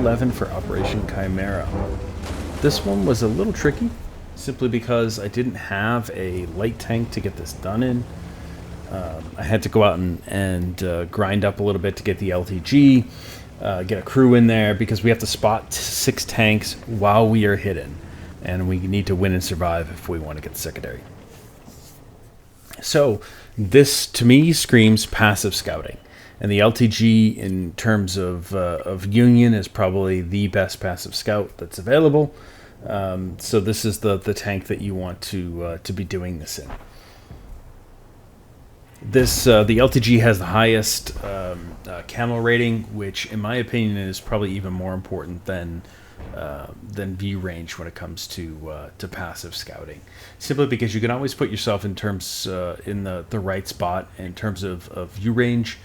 Union-11 for Operation Chimera. This one was a little tricky, simply because I didn't have a light tank to get this done in. I had to go out and grind up a little bit to get the LTG, get a crew in there, because we have to spot 6 tanks while we are hidden, and we need to win and survive if we want to get the secondary. So this, to me, screams passive scouting. And the LTG, in terms of Union, is probably the best passive scout that's available. So this is the tank that you want to be doing this in. This the LTG has the highest camo rating, which, in my opinion, is probably even more important than view range when it comes to passive scouting. Simply because you can always put yourself in terms in the right spot in terms of view range,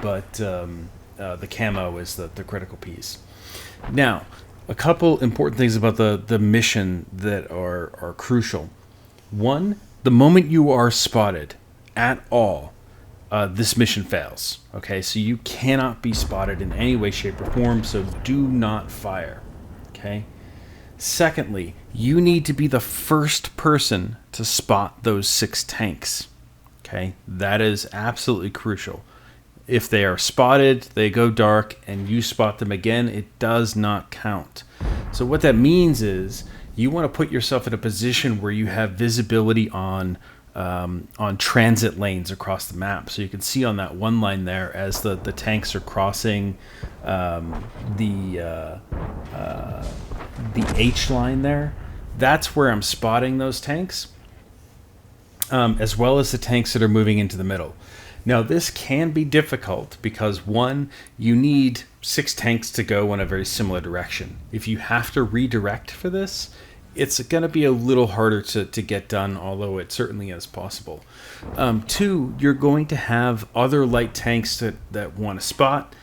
but the camo is the critical piece. Now, a couple important things about the mission that are crucial. One, the moment you are spotted at all, this mission fails. Okay, so you cannot be spotted in any way, shape, or form, so do not fire. Okay. Secondly, you need to be the first person to spot those 6 tanks. Okay, that is absolutely crucial. If they are spotted, they go dark, and you spot them again, it does not count. So what that means is you want to put yourself in a position where you have visibility on transit lanes across the map. So you can see on that one line there, as the tanks are crossing the H line there, that's where I'm spotting those tanks, as well as the tanks that are moving into the middle. Now, this can be difficult because, one, you need 6 tanks to go in a very similar direction. If you have to redirect for this, it's going to be a little harder to get done, although it certainly is possible. 2, you're going to have other light tanks that want to spot,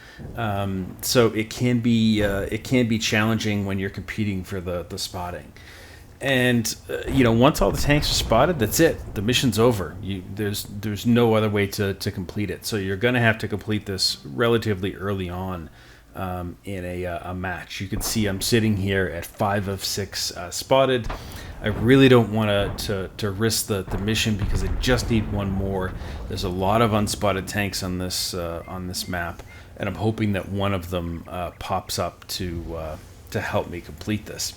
so it can be challenging when you're competing for the spotting. And once all the tanks are spotted, that's it. The mission's over. There's no other way to complete it. So you're going to have to complete this relatively early on in a match. You can see I'm sitting here at 5 of 6 spotted. I really don't want to risk the mission because I just need one more. There's a lot of unspotted tanks on this map, and I'm hoping that one of them pops up to help me complete this.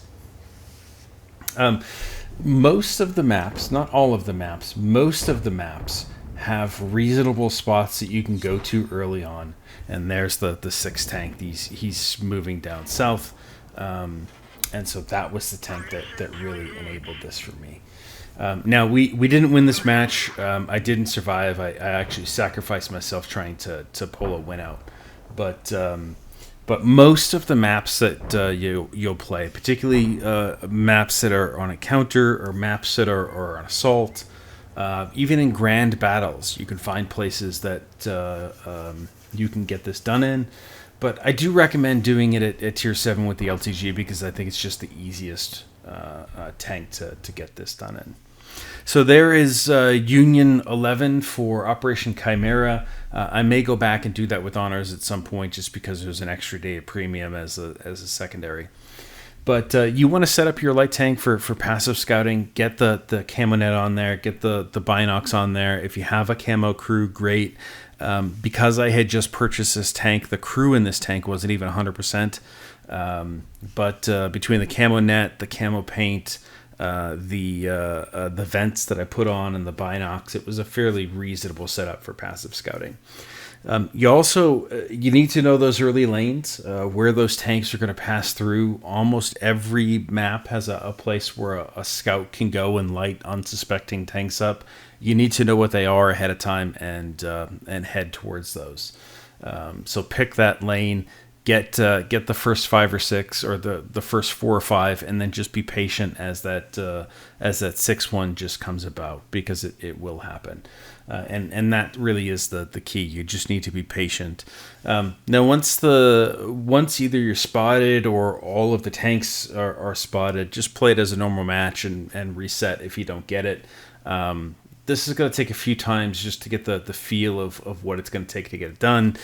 Most of the maps, not all of the maps, most of the maps have reasonable spots that you can go to early on. And there's the 6th tank. He's moving down south. And so that was the tank that really enabled this for me. Now, we didn't win this match. I didn't survive. I actually sacrificed myself trying to pull a win out. But most of the maps that you'll play, particularly maps that are on a counter or maps that are on assault, even in grand battles, you can find places that you can get this done in. But I do recommend doing it at Tier 7 with the LTG because I think it's just the easiest tank to get this done in. So there is Union-11 for Operation Chimera. I may go back and do that with honors at some point just because there's an extra day of premium as a secondary. But you want to set up your light tank for passive scouting. Get the camo net on there. Get the binocs on there. If you have a camo crew, great. Because I had just purchased this tank, the crew in this tank wasn't even 100%. But between the camo net, the camo paint, the vents that I put on, and the binocs, it was a fairly reasonable setup for passive scouting. You need to know those early lanes, where those tanks are going to pass through. Almost every map has a place where a scout can go and light unsuspecting tanks up. You need to know what they are ahead of time and head towards those. So pick that lane. Get the first 5 or 6, or the first 4 or 5, and then just be patient as that 6th one just comes about, because it will happen, and that really is the key. You just need to be patient. Now, once either you're spotted or all of the tanks are spotted, just play it as a normal match and reset if you don't get it. this is going to take a few times just to get the feel of what it's going to take to get it done.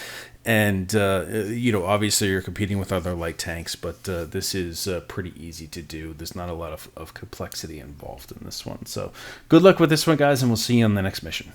And, obviously you're competing with other light tanks, but this is pretty easy to do. There's not a lot of complexity involved in this one. So good luck with this one, guys, and we'll see you on the next mission.